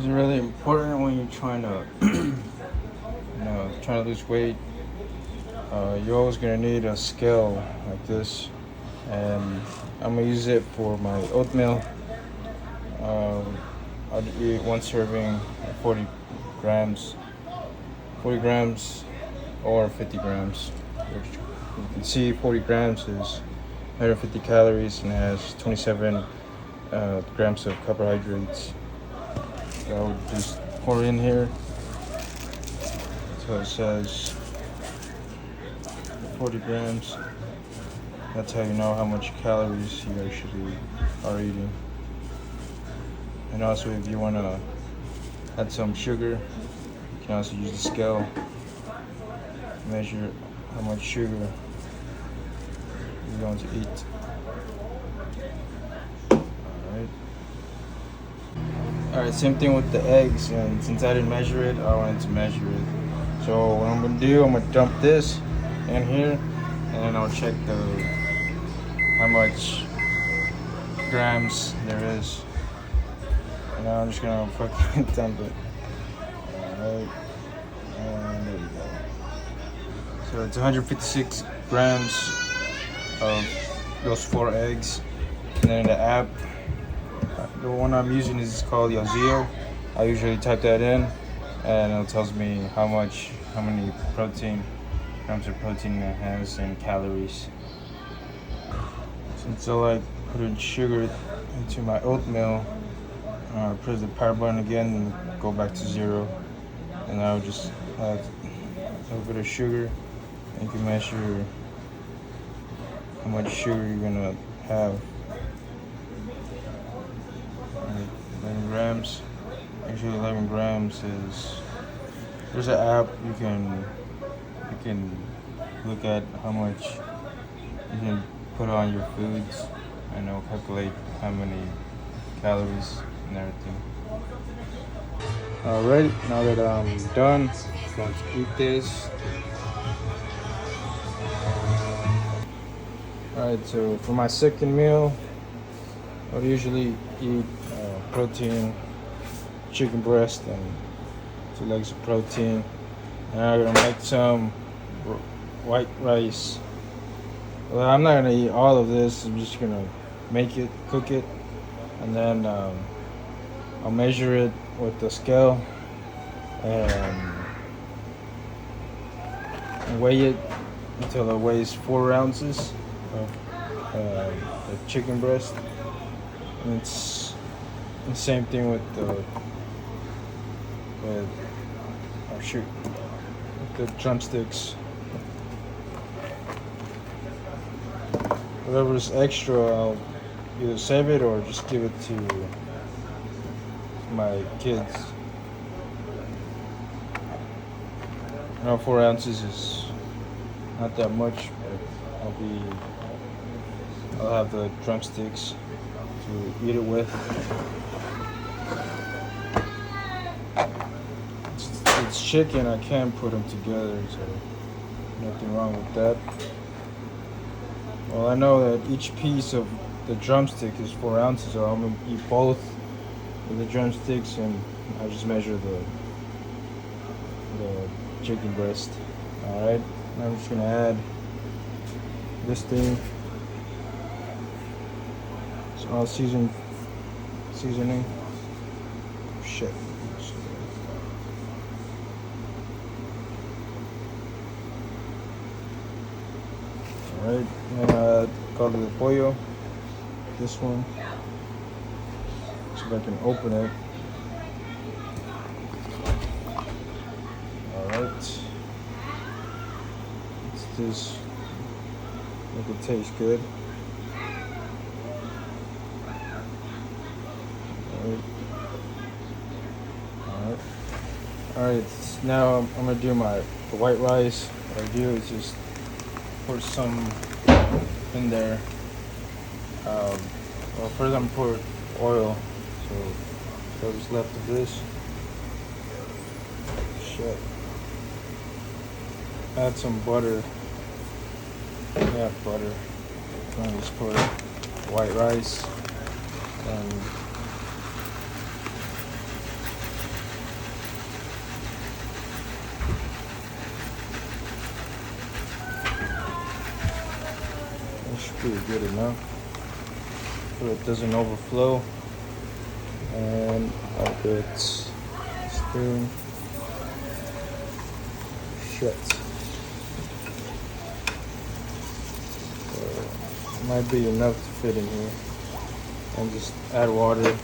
It's really important when you're trying to, trying to lose weight. You're always gonna need a scale like this, and I'm gonna use it for my oatmeal. Um, I'll eat one serving, 40 grams, 40 grams, or 50 grams. Which you can see 40 grams is 150 calories and has 27 grams of carbohydrates. So I would just pour in here. So it says 40 grams. That's how you know how much calories you actually are eating. And also, if you want to add some sugar, you can also use the scale. Measure how much sugar you're going to eat. Alright, same thing with the eggs, and since I didn't measure it, I wanted to measure it. So what I'm gonna do, I'm gonna dump this in here, and then I'll check how much grams there is. And now I'm just gonna fucking dump it. Alright, and there we go. So it's 156 grams of those 4 eggs. And then the app, the one I'm using is called Yazio. I usually type that in, and it tells me how many grams of protein it has and calories. Since I like putting sugar into my oatmeal, press the power button again and go back to 0. And I'll just add a little bit of sugar, and you can measure how much sugar you're gonna have. 11 grams. Actually, 11 grams is. There's an app you can look at how much you can put on your foods, and it'll calculate how many calories and everything. Alright, now that I'm done, I'm going to eat this. Alright, so for my second meal, I would usually eat protein, chicken breast, and 2 legs of protein. And I'm gonna make some white rice. Well, I'm not gonna eat all of this. I'm just gonna make it, cook it, and then I'll measure it with the scale and weigh it until it weighs 4 ounces of the chicken breast. And it's the same thing with the drumsticks. Whatever's extra, I'll either save it or just give it to my kids. 4 ounces is not that much, but I'll have the drumsticks to eat it with. It's chicken, I can put them together, so nothing wrong with that. Well, I know that each piece of the drumstick is 4 ounces, so I'm gonna eat both of the drumsticks, and I just measure the chicken breast. Alright, I'm just gonna add this thing. It's all seasoning. Shit. Alright, and caldo de pollo. This one. See if I can open it. Alright. Let's just make it taste good. Alright, now I'm gonna do the white rice. What I do is just pour some in there. Well, first I'm gonna pour oil. So what's left of this. Shit. Add some butter. Yeah, butter. And just pour white rice and pretty good enough so it doesn't overflow. And I'll put spoon. Shit. So it might be enough to fit in here. And just add water.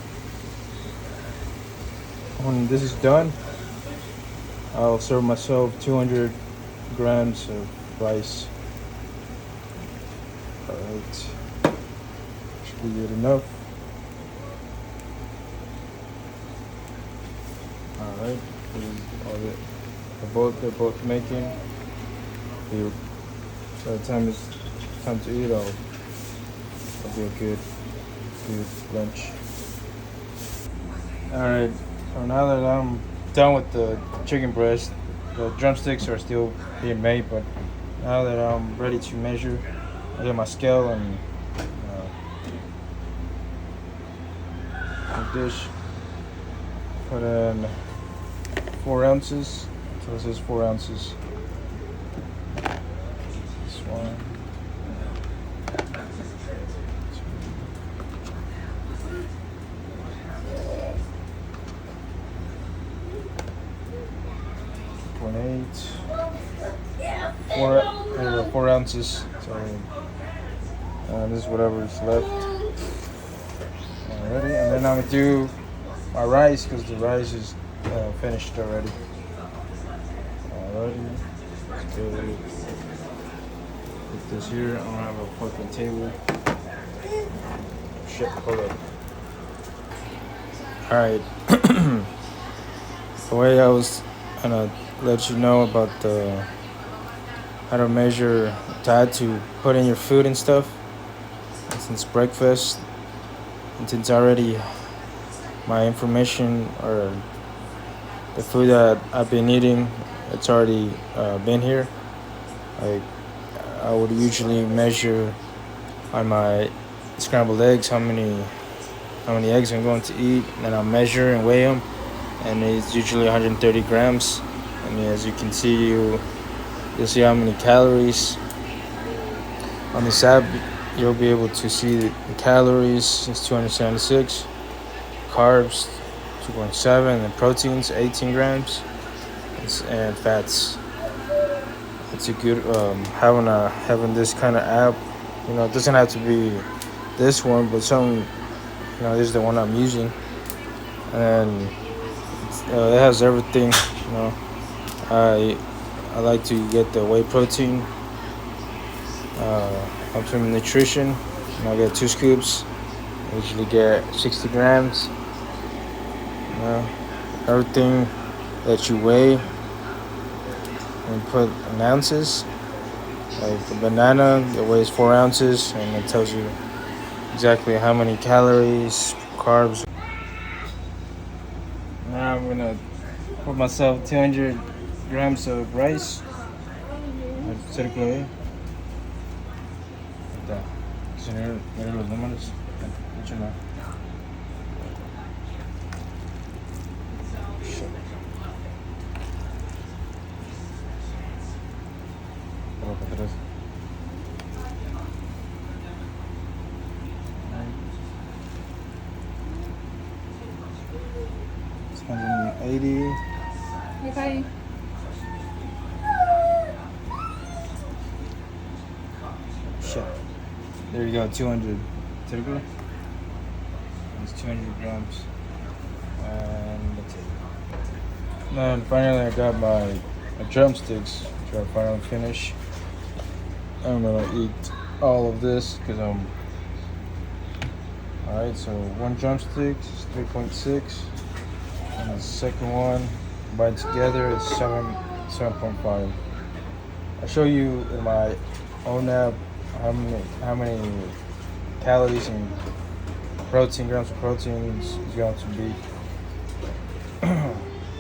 When this is done, I'll serve myself 200 grams of rice. Alright. Should be good enough. Alright. They're both making. By the time it's time to eat, I'll be a good lunch. Alright, so now that I'm done with the chicken breast, the drumsticks are still being made, but now that I'm ready to measure, I get my scale and a dish. Put in 4 ounces. So this is 4 ounces. This one. 2.8. 4 ounces. So this is whatever is left. Alrighty, and then I'm gonna do my rice because the rice is finished already. Alrighty, let's go. Put this here. I don't have a fucking table. Shit, hold up. Alright. The way I was gonna let you know about how to measure, to put in your food and stuff. And since breakfast, and since already my information or the food that I've been eating, it's already been here. Like I would usually measure on my scrambled eggs how many eggs I'm going to eat, and then I'll measure and weigh them, and it's usually 130 grams. And as you can see, you'll see how many calories on this app. You'll be able to see the calories. It's 276, carbs 2.7, and proteins 18 grams, and fats. It's a good having this kind of app. You know, it doesn't have to be this one, but this is the one I'm using, and it has everything. You know, I like to get the whey protein. Optimum nutrition. I get 2 scoops. I usually get 60 grams. Everything that you weigh and put in ounces. Like the banana, it weighs 4 ounces, and it tells you exactly how many calories, carbs. Now I'm gonna put myself 200 grams of rice. Circle. Mira los números. Mucho más. It's 180. Okay. Shit. There you go, 200. Turbo. It's 200 grams. And that's it. Then finally I got my drumsticks, which I finally finished. I'm gonna eat all of this because I'm... Alright, so one drumstick is 3.6. And the second one, combined together, is 7.5. I'll show you in my own app how many calories and grams of protein is going to be.